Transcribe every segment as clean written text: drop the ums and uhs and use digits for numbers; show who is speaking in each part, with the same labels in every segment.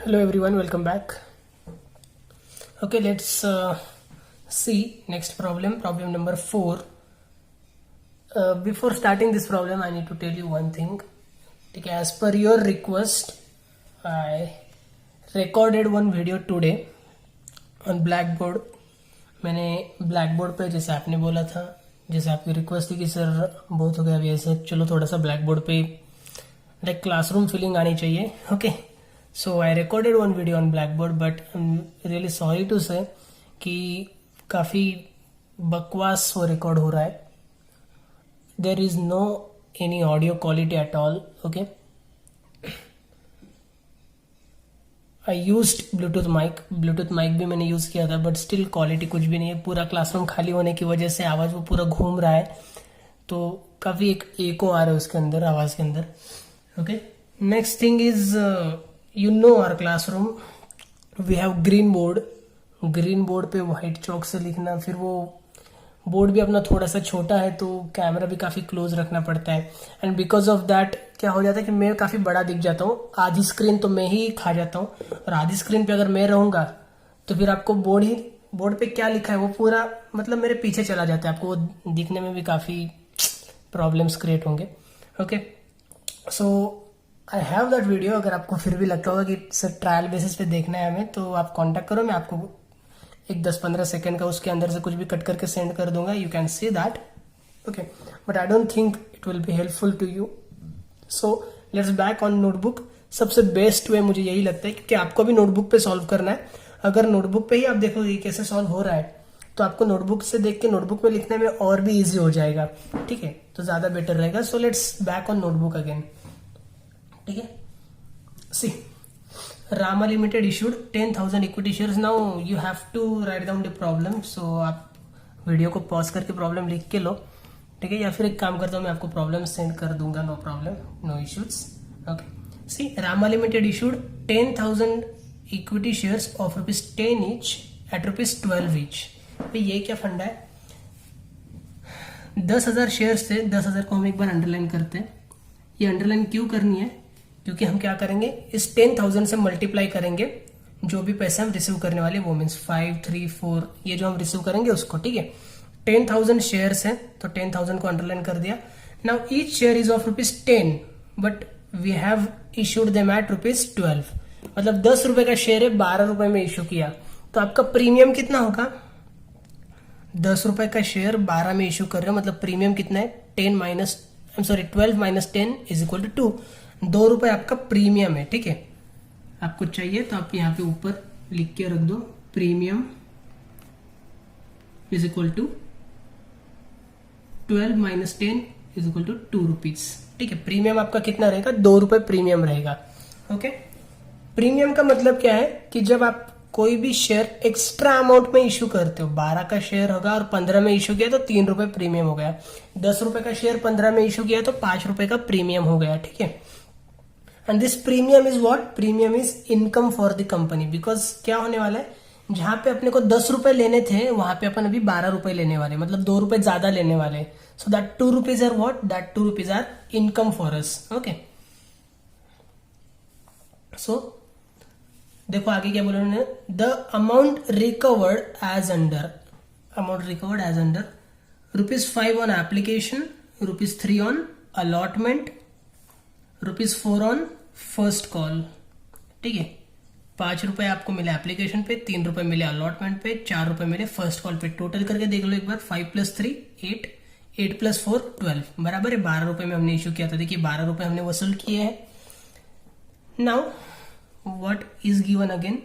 Speaker 1: Hello everyone, welcome back. Okay, let's see next problem number 4. Before starting this problem, I need to tell you one thing. Okay, as per your request, I recorded one video today on Blackboard. मैंने Blackboard पे जैसे आपने बोला था, जैसे आपकी request थी कि सर बहुत हो गया अभी ऐसे, चलो थोड़ा सा Blackboard पे लाइक क्लासरूम फीलिंग आनी चाहिए. Okay, so I recorded one video on blackboard but I am really sorry to say कि काफ़ी बकवास वो रिकॉर्ड हो रहा है. There is no any audio quality at all. Okay, I used Bluetooth mic भी मैंने यूज़ किया था बट स्टिल क्वालिटी कुछ भी नहीं है. पूरा क्लासरूम खाली होने की वजह से आवाज़ वो पूरा घूम रहा है, तो काफ़ी एक एको आ रहा है उसके अंदर, आवाज़ के अंदर. Okay, next thing is you know our classroom we have green board पे व्हाइट चौक से लिखना, फिर वो बोर्ड भी अपना थोड़ा सा छोटा है तो कैमरा भी काफ़ी क्लोज रखना पड़ता है. एंड बिकॉज ऑफ दैट क्या हो जाता है कि मैं काफ़ी बड़ा दिख जाता हूँ. आधी स्क्रीन तो मैं ही खा जाता हूँ, और आधी स्क्रीन पे अगर मैं रहूँगा तो फिर आपको बोर्ड पे क्या लिखा है वो पूरा मतलब मेरे पीछे चला जाता है. आपको वो दिखने में भी काफ़ी प्रॉब्लम्स क्रिएट होंगे. Okay, so I have that video. अगर आपको फिर भी लगता होगा कि सर ट्रायल बेसिस पे देखना है हमें, तो आप कांटेक्ट करो. मैं आपको एक 10-15 सेकेंड का उसके अंदर से कुछ भी कट करके सेंड कर दूंगा. You can see that. Okay, but I don't think it will be helpful to you. So let's back on notebook. सबसे बेस्ट वे मुझे यही लगता है कि आपको भी नोटबुक पे सॉल्व करना है. अगर नोटबुक पे ही आप देखोगे कैसे सॉल्व हो रहा है तो आपको नोटबुक से देख के नोटबुक पे लिखने में और भी ईजी हो जाएगा. ठीक है, तो ज्यादा बेटर रहेगा. So let's back on notebook again. ठीक है, C Rama limited issued 10,000 equity shares. Now you have to write down the problem. So आप वीडियो को पॉज करके प्रॉब्लम लिख के लो. ठीक है, या फिर एक काम करता हूँ, मैं आपको प्रॉब्लम सेंड कर दूंगा. No problem, no issues. Okay, see Rama limited issued 10,000 equity shares of ₹10 each at ₹12 each. ये क्या फंडा है? 10,000 शेयर्स थे. 10,000 को हम एक बार अंडरलाइन करते हैं. ये अंडरलाइन क्यों करनी है? क्योंकि हम क्या करेंगे, इस 10,000 से मल्टीप्लाई करेंगे जो भी पैसे हम रिसीव करने वाले, वो मीन्स 5, 3, 4, ये जो हम रिसीव करेंगे उसको. ठीक है, 10,000 शेयर्स है तो 10,000 को अंडरलाइन कर दिया. Now each share is of ₹10 but we have issued them at ₹12. मतलब 10 रुपए का शेयर है, 12 रुपए में इश्यू किया, तो आपका प्रीमियम कितना होगा? 10 रुपए का शेयर 12 में इश्यू कर रहे हो, मतलब प्रीमियम कितना है? 12 माइनस 10 इज इक्वल टू 2. 2 रुपए आपका प्रीमियम है. ठीक है, आपको चाहिए तो आप यहाँ पे ऊपर लिख के रख दो, premium is equal to 12 minus 10 is equal to 2 rupees. ठीक है, प्रीमियम आपका कितना रहेगा? 2 रुपए प्रीमियम रहेगा. ओके, प्रीमियम का मतलब क्या है कि जब आप कोई भी शेयर एक्स्ट्रा अमाउंट में इश्यू करते हो, 12 का शेयर होगा और 15 में इश्यू किया तो 3 रुपए प्रीमियम हो गया. 10 रुपए का शेयर 15 में इश्यू किया तो 5 रुपए का प्रीमियम हो गया. ठीक है, and this premium is what? Premium is income for the company. Because क्या होने वाला है, जहां पे अपने को 10 रुपए लेने थे वहां पे अपन अभी 12 रुपए लेने वाले, मतलब 2 रुपए ज्यादा लेने वाले. So that 2 rupees are what? That 2 rupees are income for us. Okay, so देखो आगे क्या बोला उन्होंने, the amount recovered as under ₹5 on application, ₹3 on allotment, ₹4 on first call. ठीक है, 5 रुपए आपको मिले एप्लीकेशन पे, 3 रुपए मिले अलॉटमेंट पे, 4 रुपए मिले फर्स्ट कॉल पे. टोटल करके देख लो एक बार, 5 + 3 8, 8 + 4 12, बराबर है 12 रुपए में हमने इश्यू किया था. देखिए 12 रुपए हमने वसूल किए हैं. Now what is given again?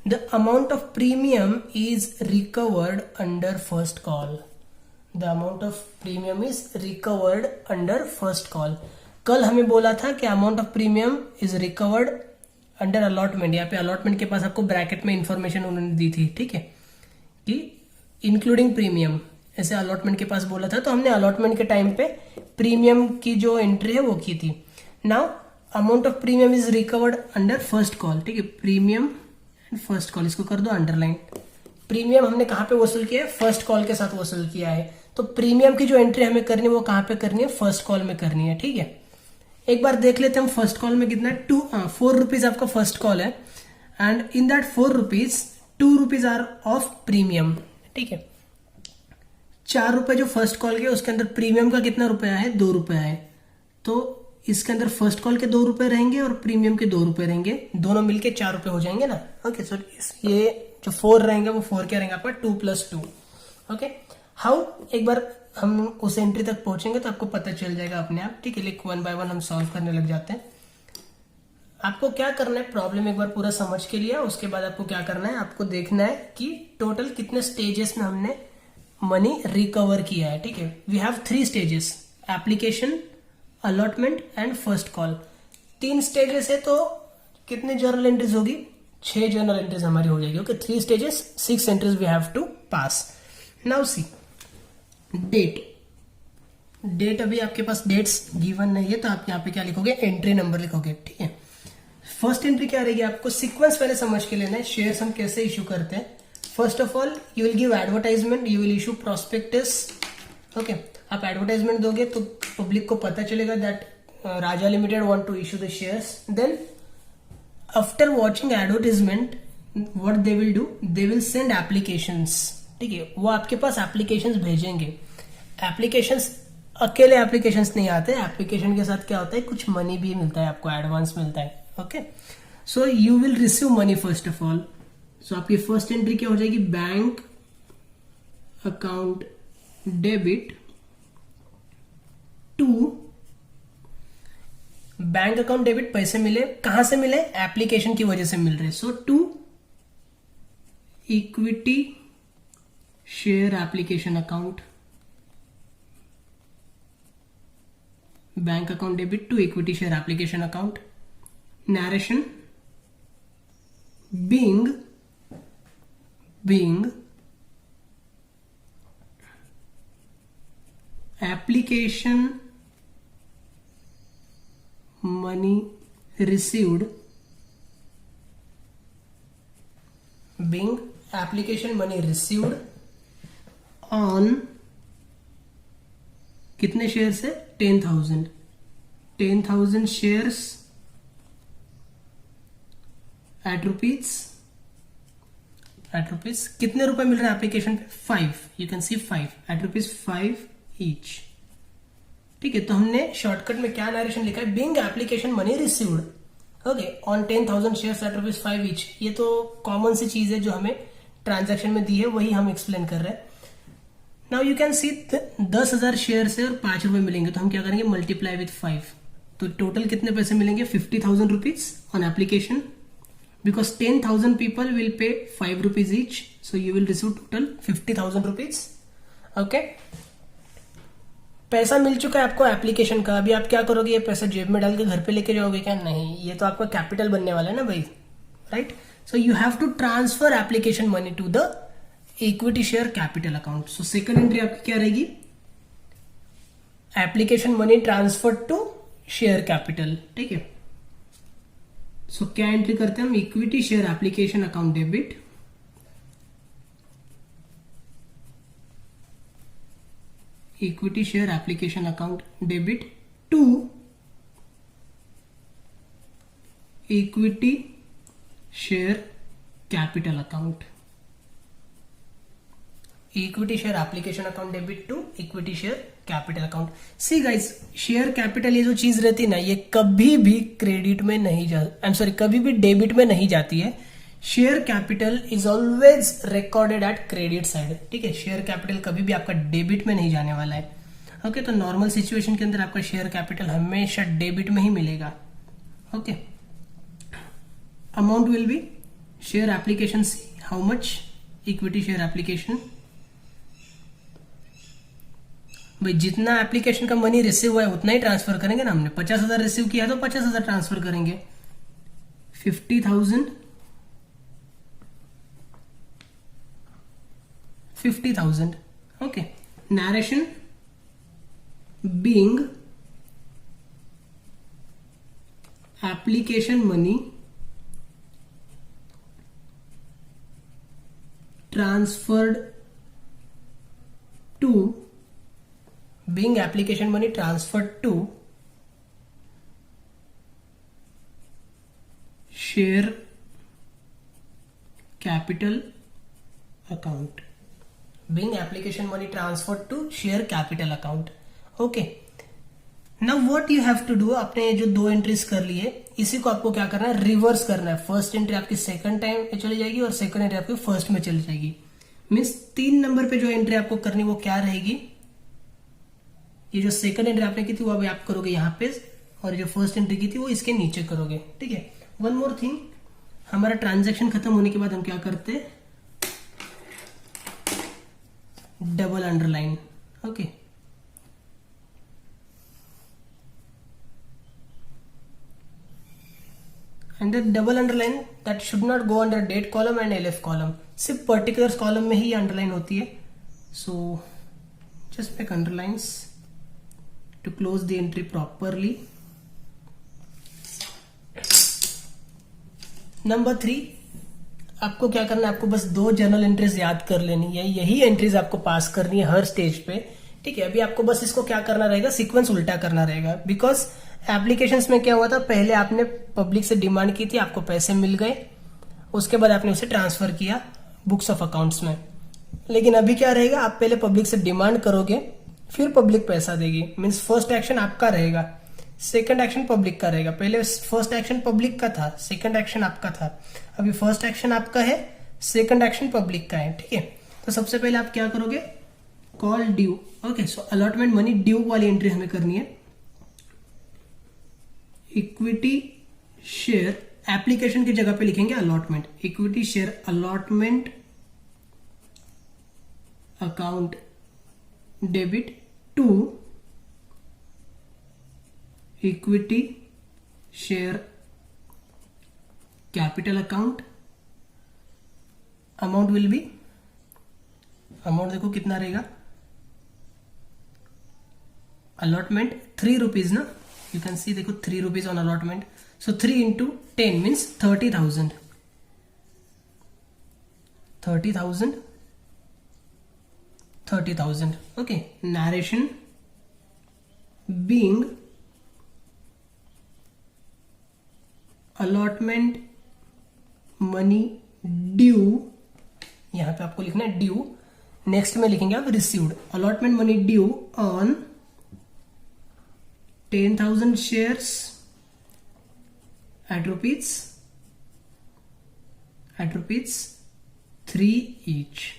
Speaker 1: The amount of premium is recovered under first call. The amount of premium is recovered under first call. कल हमें बोला था कि amount of premium is recovered under allotment. यहाँ पे allotment के पास आपको bracket में इंफॉर्मेशन उन्होंने दी थी. ठीक है, कि इंक्लूडिंग प्रीमियम, ऐसे allotment के पास बोला था, तो हमने allotment के टाइम पे प्रीमियम की जो एंट्री है वो की थी. Now amount of premium is recovered under first call. ठीक है, प्रीमियम एंड फर्स्ट कॉल, इसको कर दो अंडरलाइन. प्रीमियम हमने कहां पे वसूल किया है? फर्स्ट कॉल के साथ वसूल किया है. तो प्रीमियम की जो एंट्री हमें करनी है वो कहां पे करनी है? फर्स्ट कॉल में करनी है. ठीक है, एक बार देख लेते हैं हम फर्स्ट कॉल में कितना है. 4 रुपीज आपका फर्स्ट कॉल है. And in that 4 rupees 2 rupees are of premium. ठीक है, 4 रुपए जो फर्स्ट कॉल के, उसके अंदर प्रीमियम का कितना रुपया है, 2 रुपया है। तो इसके अंदर फर्स्ट कॉल के 2 रुपए रहेंगे और प्रीमियम के 2 रुपए रहेंगे, दोनों मिलके 4 रुपए हो जाएंगे ना। ओके, सो ये जो 4 रहेंगे वो 4 क्या रहेंगे आपका, 2+2। ओके, हाउ, एक बार हम उस एंट्री तक पहुंचेंगे तो आपको पता चल जाएगा अपने आप। ठीक है, लेकिन 1 बाय 1 हम सॉल्व करने लग जाते हैं। आपको क्या करना है, प्रॉब्लम एक बार पूरा समझ के लिया, उसके बाद आपको क्या करना है, आपको देखना है कि टोटल कितने स्टेजेस में हमने मनी रिकवर किया है। ठीक है, we have 3 stages, application, allotment and first call. 3 stages है तो कितने जर्नल एंट्रीज होगी, 6 जर्नल एंट्रीज हमारी हो जाएगी। Okay, 3 stages 6 entries we have to pass. Now see date अभी आपके पास डेट्स गिवन नहीं है, तो आप यहाँ पे क्या लिखोगे, एंट्री नंबर लिखोगे। ठीक है, फर्स्ट एंट्री क्या रहेगी, आपको सीक्वेंस पहले समझ के लेना है, शेयर्स हम कैसे इश्यू करते हैं। First of all you will give advertisement, you will issue prospectus. Okay, आप एडवर्टाइजमेंट दोगे तो पब्लिक को पता चलेगा that Raja limited want to issue the shares. Then after watching advertisement what they will do, they will send applications. ठीक है, वो आपके पास एप्लीकेशंस भेजेंगे। एप्लीकेशंस अकेले एप्लीकेशंस नहीं आते, एप्लीकेशन के साथ क्या होता है, कुछ मनी भी मिलता है आपको, एडवांस मिलता है। Okay, so you will receive money first of all. So आपकी फर्स्ट एंट्री क्या हो जाएगी, bank account debit to, bank account debit, पैसे मिले, कहां से मिले, एप्लीकेशन की वजह से मिल रहे, so to equity share application account, bank account debit to equity share application account. Narration, being application money received, being application money received on कितने शेयर से, 10,000 शेयर्स एट रुपीज कितने रुपए मिल रहे हैं एप्लीकेशन पे, 5, you can see 5 at rupees 5 each. ठीक है, तो हमने शॉर्टकट में क्या नरेशन लिखा है, being application money received, okay, on 10,000 shares at rupees 5 each. ये तो कॉमन सी चीज है जो हमें ट्रांजैक्शन में दी है, वही हम एक्सप्लेन कर रहे हैं। Now you can C 10,000 share से और 5 रुपए मिलेंगे, तो हम क्या करेंगे, मल्टीप्लाई विथ 5, तो टोटल कितने पैसे मिलेंगे, 50,000 rupees on application, because 10,000 people will pay 5 rupees each, so you will receive total 50,000 rupees. Okay, पैसा मिल चुका है आपको एप्लीकेशन का। अभी आप क्या करोगे, ये पैसा जेब में डाल के घर पे लेके जाओगे क्या, नहीं, ये तो आपका कैपिटल बनने वाला है ना भाई, right. So you have to transfer application money to the equity share capital account. So second entry आपकी क्या रहेगी, application money transfer to share capital. ठीक है, सो क्या एंट्री करते हैं हम, equity share application account debit, equity share application account debit to equity share capital account, equity share application account debit to equity share capital account. See guys, share capital ये जो चीज रहती है ना, ये कभी भी क्रेडिट में नहीं कभी भी डेबिट में नहीं जाती है। Share capital is always recorded at credit side. ठीक है, शेयर कैपिटल कभी भी आपका डेबिट में नहीं जाने वाला है। ओके, तो नॉर्मल सिचुएशन के अंदर आपका शेयर कैपिटल हमेशा डेबिट में ही मिलेगा। Okay, amount will B share application, see how much, equity share application, भाई जितना एप्लीकेशन का मनी रिसीव हुआ है उतना ही ट्रांसफर करेंगे ना। हमने 50,000 रिसीव किया तो 50,000 ट्रांसफर करेंगे। 50,000 okay. Narration, being application money transferred to, being application money transferred to share capital account. Being application money transferred to share capital account. Okay. Now what you have to do, आपने जो दो entries कर लिए, इसी को आपको क्या करना है, रिवर्स करना है. फर्स्ट एंट्री आपकी सेकंड टाइम में चली जाएगी और सेकंड एंट्री आपकी फर्स्ट में चली जाएगी. मीन्स 3 नंबर पे जो एंट्री आपको करनी वो क्या रहेगी, ये जो सेकंड एंट्री आपने की थी वो अभी आप करोगे यहाँ पे, और जो फर्स्ट एंट्री की थी वो इसके नीचे करोगे. ठीक है. वन मोर थिंग, हमारा ट्रांजैक्शन खत्म होने के बाद हम क्या करते हैं, double underline. Okay. And the double underline that should not go under date column and LF column. सिर्फ पर्टिकुलर कॉलम में ही अंडरलाइन होती है. So just make underlines to close the entry properly. Number 3, आपको क्या करना है, आपको बस 2 जर्नल एंट्रीज याद कर लेनी है. यही एंट्रीज आपको पास करनी है हर स्टेज पे. ठीक है. अभी आपको बस इसको क्या करना रहेगा, सीक्वेंस उल्टा करना रहेगा. बिकॉज एप्लीकेशंस में क्या हुआ था, पहले आपने पब्लिक से डिमांड की थी, आपको पैसे मिल गए, उसके बाद आपने उसे ट्रांसफर किया बुक्स ऑफ अकाउंट्स में. लेकिन अभी क्या रहेगा, आप पहले पब्लिक से डिमांड करोगे, फिर पब्लिक पैसा देगी. मीन्स फर्स्ट एक्शन आपका रहेगा, सेकंड एक्शन पब्लिक का रहेगा. पहले फर्स्ट एक्शन पब्लिक का था, सेकंड एक्शन आपका था. अभी फर्स्ट एक्शन आपका है, सेकंड एक्शन पब्लिक का है. ठीक है. तो सबसे पहले आप क्या करोगे, कॉल ड्यू. ओके. सो अलॉटमेंट मनी ड्यू वाली एंट्री हमें करनी है. इक्विटी शेयर, एप्लीकेशन की जगह पे लिखेंगे allotment. Equity share allotment account debit to equity share capital account. Amount will be, amount देखो कितना रहेगा, अलॉटमेंट 3 रुपीज ना, यू कैन सी, देखो 3 rupees on allotment. So 3 into 10 means 30,000. 30,000. Okay. Narration being allotment money due, यहां पे आपको लिखना है ड्यू. नेक्स्ट में लिखेंगे आप received. Allotment money due on 10,000 shares at rupees 3 each.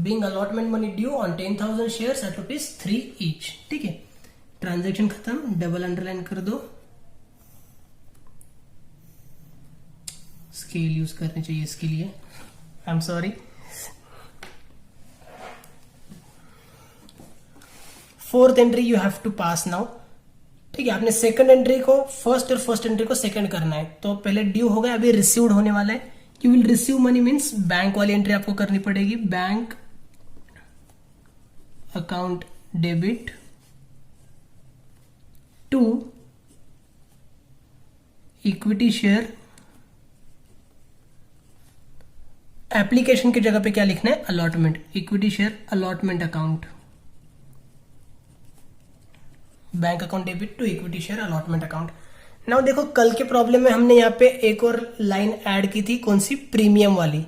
Speaker 1: Being allotment money due on 10,000 shares at rupees 3 each. ठीक है. ट्रांजैक्शन खत्म. डबल अंडरलाइन कर दो. स्केल यूज करनी चाहिए इसके लिए, I am sorry. Fourth entry you have to pass now. ठीक है. आपने सेकंड एंट्री को फर्स्ट और फर्स्ट एंट्री को सेकंड करना है. तो पहले ड्यू हो गया, अभी रिसीव्ड होने वाला है. You will receive money means bank वाली एंट्री आपको करनी पड़ेगी. Bank account debit to equity share. Application की जगह पे क्या लिखना है, allotment. Equity share allotment account. Bank account debit to equity share allotment account. Now देखो, कल के प्रॉब्लम में हमने यहाँ पे एक और लाइन ऐड की थी, कौन सी, प्रीमियम वाली.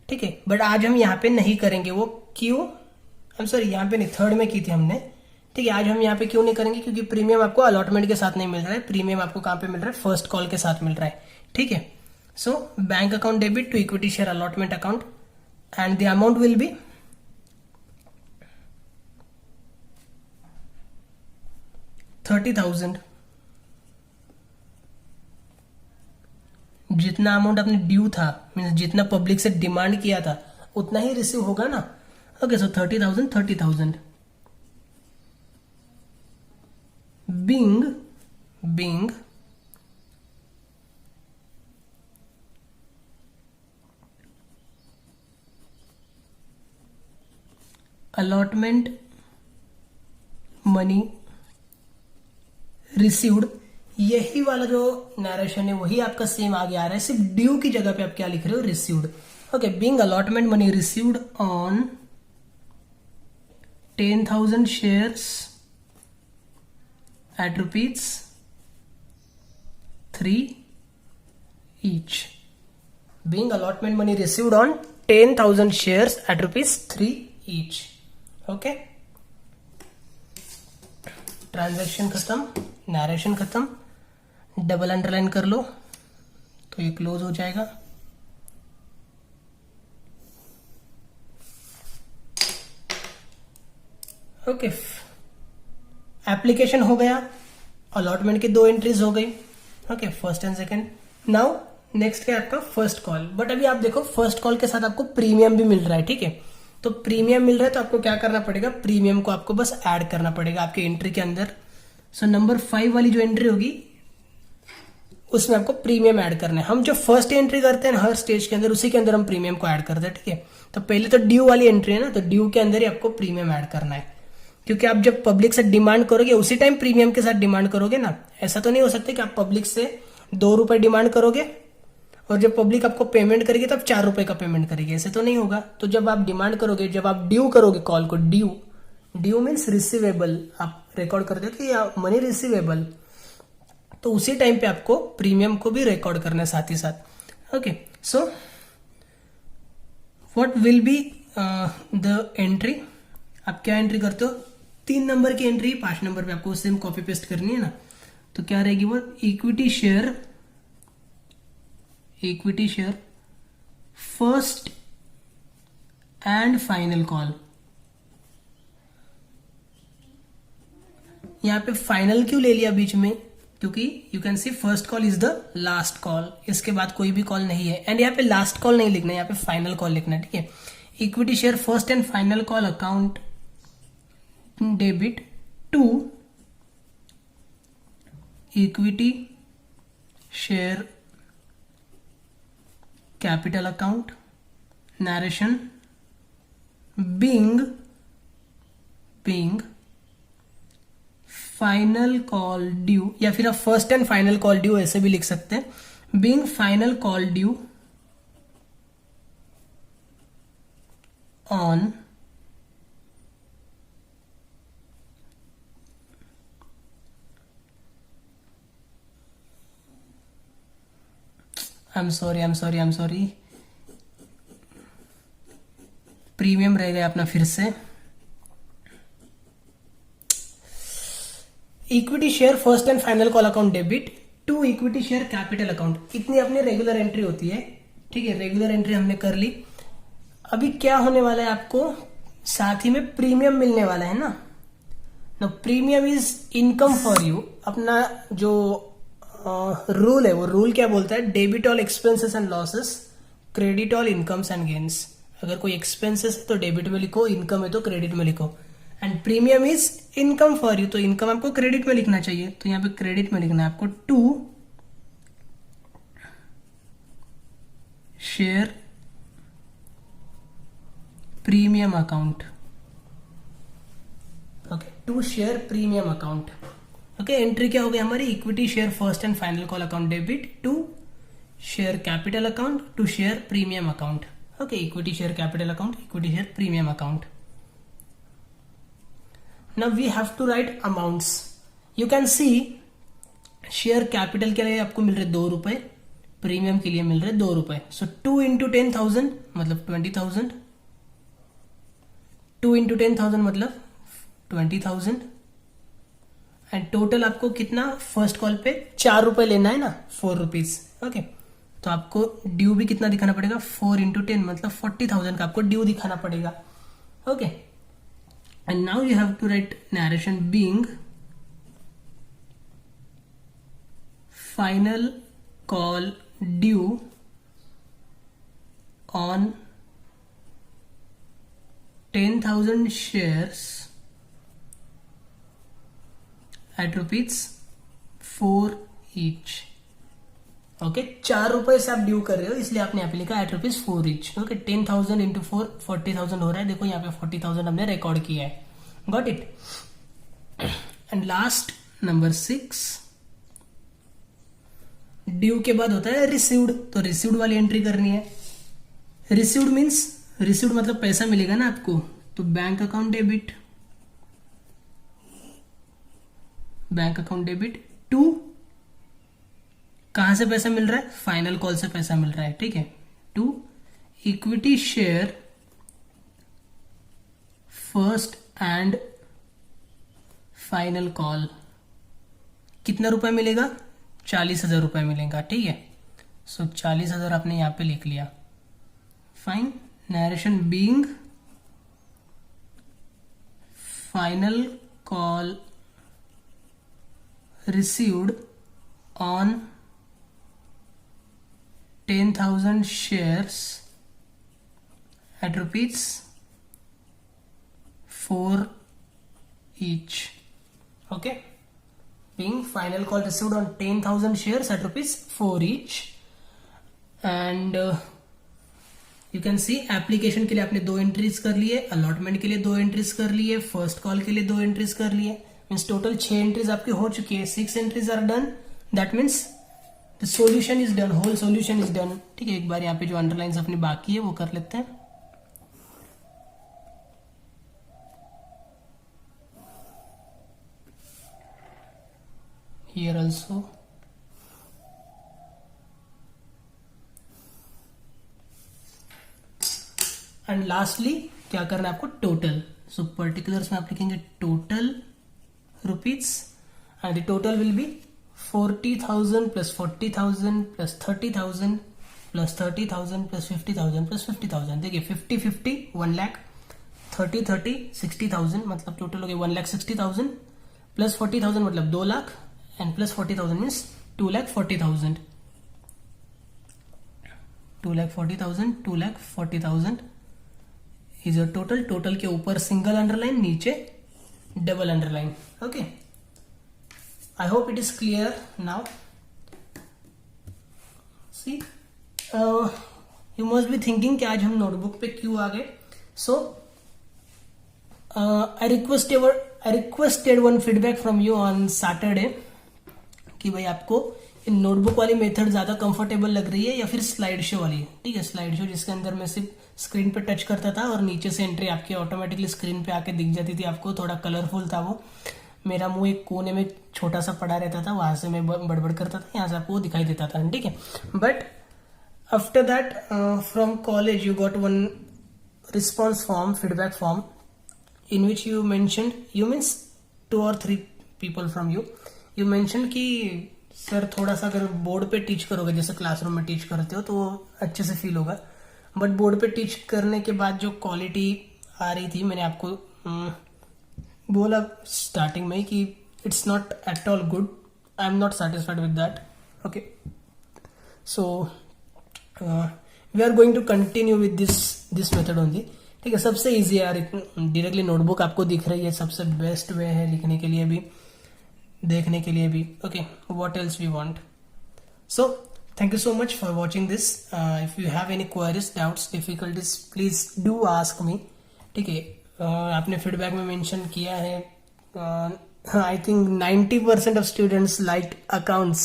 Speaker 1: ठीक है. बट आज हम यहाँ पे नहीं करेंगे वो. क्यों, आई एम सॉरी, यहाँ पे नहीं, थर्ड में की थी हमने. ठीक है. आज हम यहाँ पे क्यों नहीं करेंगे, क्योंकि प्रीमियम आपको अलॉटमेंट के साथ नहीं मिल रहा है. प्रीमियम आपको कहाँ पे मिल रहा है, फर्स्ट कॉल के साथ मिल रहा है. ठीक है. So bank account debit to equity share allotment account and the amount will be 30,000. जितना अमाउंट आपने ड्यू था, मीन्स जितना पब्लिक से डिमांड किया था उतना ही रिसीव होगा ना. Okay. So 30,000. Being allotment money received. यही वाला जो नरेशन है वही आपका सेम आगे आ रहा है, सिर्फ ड्यू की जगह पे आप क्या लिख रहे हो, received. Okay. Being allotment money received on 10,000 shares at rupees 3 each. being allotment money received on 10,000 shares at ₹3 each. Okay, transaction खत्म, नरेशन खत्म, डबल अंडरलाइन कर लो तो ये क्लोज हो जाएगा. ओके, एप्लीकेशन हो गया, अलॉटमेंट की 2 एंट्रीज हो गई. Okay, first and second. Now next क्या है आपका फर्स्ट कॉल. बट अभी आप देखो फर्स्ट कॉल के साथ आपको प्रीमियम भी मिल रहा है. ठीक है, तो प्रीमियम मिल रहा है तो आपको क्या करना पड़ेगा, प्रीमियम को आपको बस ऐड करना पड़ेगा आपके एंट्री के अंदर. सो नंबर 5 वाली जो एंट्री होगी उसमें आपको प्रीमियम ऐड करना है. हम जो फर्स्ट एंट्री करते हैं हर स्टेज के अंदर, उसी के अंदर हम प्रीमियम को ऐड करते हैं. ठीक है, तो पहले तो ड्यू वाली एंट्री है ना, तो ड्यू के अंदर ही आपको प्रीमियम ऐड करना है. क्योंकि आप जब पब्लिक से डिमांड करोगे उसी टाइम प्रीमियम के साथ डिमांड करोगे ना. ऐसा तो नहीं हो सकता कि आप पब्लिक से ₹2 डिमांड करोगे और जब पब्लिक आपको पेमेंट करेगी तब ₹4 का पेमेंट करेगी. ऐसे तो नहीं होगा. तो जब आप डिमांड करोगे, जब आप ड्यू करोगे कॉल को, ड्यू मीन्स रिसीवेबल, आप रिकॉर्ड कर दो कि मनी रिसीवेबल, तो उसी टाइम पे आपको प्रीमियम को भी रिकॉर्ड करना है साथ ही साथ. Okay, so what will be the entry. आप क्या एंट्री करते हो, 3 नंबर की एंट्री 5 नंबर पे आपको सेम कॉपी पेस्ट करनी है ना. तो क्या रहेगी वो, equity share first and final call. यहां पे फाइनल क्यों ले लिया बीच में, क्योंकि you can C first call is the last call, इसके बाद कोई भी कॉल नहीं है. एंड यहाँ पे लास्ट कॉल नहीं लिखना है, यहाँ पे फाइनल कॉल लिखना है. ठीक है, equity share first and final call account debit to equity share capital account, narration being final call due, या फिर आप first and final call due ऐसे भी लिख सकते हैं. Being final call due on I'm sorry. Premium रह गया अपना फिर से. Equity share first and final call account debit to equity share capital account, इतनी अपनी रेगुलर एंट्री होती है. ठीक है, रेगुलर एंट्री हमने कर ली. अभी क्या होने वाला है, आपको साथ ही में प्रीमियम मिलने वाला है ना. Premium is income for you. अपना जो रूल है वो रूल क्या बोलता है, debit all expenses and losses, credit all incomes and gains. अगर कोई एक्सपेंसेस है तो डेबिट में लिखो, इनकम है तो क्रेडिट में लिखो. And premium is income for you, तो इनकम आपको क्रेडिट में लिखना चाहिए. तो यहां पे क्रेडिट में लिखना है आपको to share premium account. Okay, to share premium account. Okay, entry क्या हो गई हमारी, equity share first and final call account debit to share capital account to share premium account. Okay, equity share capital account, equity share premium account. Now we have to write amounts. You can see share capital के लिए आपको मिल रहे ₹2, premium के लिए मिल रहे ₹2. सो 2 into 10,000 मतलब 20,000, 2 into 10,000 मतलब 20,000. And total आपको कितना, फर्स्ट कॉल पे ₹4 लेना है ना, ₹4. ओके, तो आपको ड्यू भी कितना दिखाना पड़ेगा, 4 into 10 मतलब 40,000 का आपको ड्यू दिखाना पड़ेगा. Okay, and now you have to write narration being final call due on 10,000 shares at ₹4 each. Okay, ₹4 से आप ड्यू कर रहे हो इसलिए आपने यहाँ पे लिखा एट ₹4 each. ओके, 10,000 into 4 40,000 हो रहा है. देखो यहाँ पे 40,000 हमने रिकॉर्ड किया है. Got it. And last number 6, due के बाद होता है रिसीव्ड. तो रिसीव्ड वाली एंट्री करनी है. रिसीव्ड मीन्स, रिसीव्ड मतलब पैसा मिलेगा ना आपको, तो बैंक अकाउंट डेबिट टू, कहां से पैसा मिल रहा है, फाइनल कॉल से पैसा मिल रहा है. ठीक है, to equity share first and final call. कितना रुपए मिलेगा? 40,000 रुपए मिलेगा, ठीक है। सो 40,000 आपने यहां पे लिख लिया। Fine. Narration being final call received on 10,000 shares at rupees 4 each. Okay, being final call received on 10,000 shares at rupees 4 each. And you can see application के लिए आपने 2 एंट्रीज कर लिए, अलॉटमेंट के लिए 2 एंट्रीज कर लिए, फर्स्ट कॉल के लिए 2 एंट्रीज कर लिए। मीन्स टोटल 6 एंट्रीज आपकी हो चुकी है। 6 entries are done, that means the solution is done, whole solution is done. ठीक है, एक बार यहाँ पे जो अंडरलाइंस अपनी बाकी है वो कर लेते हैं। हियर ऑल्सो एंड लास्टली क्या करना है आपको? टोटल। सो पर्टिकुलर्स में आप लिखेंगे total rupees and the total will be 40,000 plus 40,000 plus 30,000 plus 30,000 plus 50,000 plus 50,000। देखिए 50-50 1 लाख, 30-30 60,000, मतलब टोटल हो गया 1,60,000 प्लस 40,000 मतलब 2 lakh and plus 40,000 means 2,40,000। 2,40,000 2,40,000 is your total. Total के ऊपर सिंगल अंडरलाइन, नीचे double underline. Okay, I hope it is clear now. See you must be thinking कि आज हम नोटबुक पे क्यों आ गए। So I requested one feedback from you on Saturday कि भाई आपको नोटबुक वाली मेथड ज्यादा कंफर्टेबल लग रही है या फिर स्लाइड शो वाली। ठीक है, स्लाइड शो जिसके अंदर मैं सिर्फ स्क्रीन पे टच करता था और नीचे से एंट्री आपकी ऑटोमेटिकली स्क्रीन पे आके दिख जाती थी आपको, थोड़ा कलरफुल था वो। मेरा मुंह एक कोने में छोटा सा पड़ा रहता था, वहां से मैं बड़बड़ करता था, यहाँ से आपको वो दिखाई देता था। ठीक है, but after that from college you got one response form, feedback form, in which you mentioned, you means 2 or 3 people from you mentioned कि सर थोड़ा सा अगर बोर्ड पे टीच करोगे, जैसे क्लासरूम में टीच करते हो, तो वो अच्छे से फील होगा। बट बोर्ड पे टीच करने के बाद जो क्वालिटी आ रही थी, मैंने आपको बोला स्टार्टिंग में कि it's not at all good, I am not satisfied with that. Okay, so we are going to continue with this method only. ठीक है, सबसे ईजी है यार, डायरेक्टली नोटबुक आपको दिख रही है, सबसे बेस्ट वे है लिखने के लिए भी, देखने के लिए भी। Okay, what else we want. So thank you so much for watching this. If you have any queries, doubts, difficulties, please do ask me. ठीक है, आपने फीडबैक में मेंशन किया है I think 90% of students liked accounts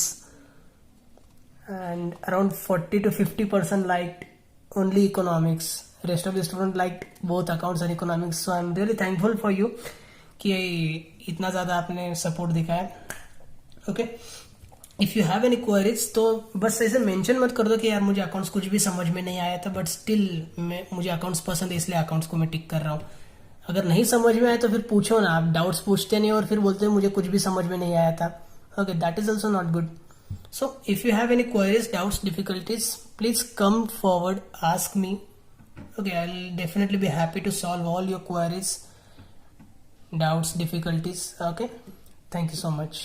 Speaker 1: and around 40 to 50% liked only economics. Rest of the student liked both accounts and economics. So I am really thankful for you कि इतना ज्यादा आपने सपोर्ट दिखाया। Okay, if you have any queries तो बस ऐसे mention मत कर दो कि यार मुझे अकाउंट्स कुछ भी समझ में नहीं आया था, बट स्टिल मुझे अकाउंट्स पसंद है इसलिए अकाउंट्स को मैं टिक कर रहा हूँ। अगर नहीं समझ में आया तो फिर पूछो ना, आप डाउट्स पूछते नहीं और फिर बोलते मुझे कुछ भी समझ में नहीं आया था। Okay, that is also not good. So if you have any queries, doubts, difficulties, please come forward, ask me. Okay, I will definitely be happy to solve all your queries, doubts, difficulties. Okay, thank you so much.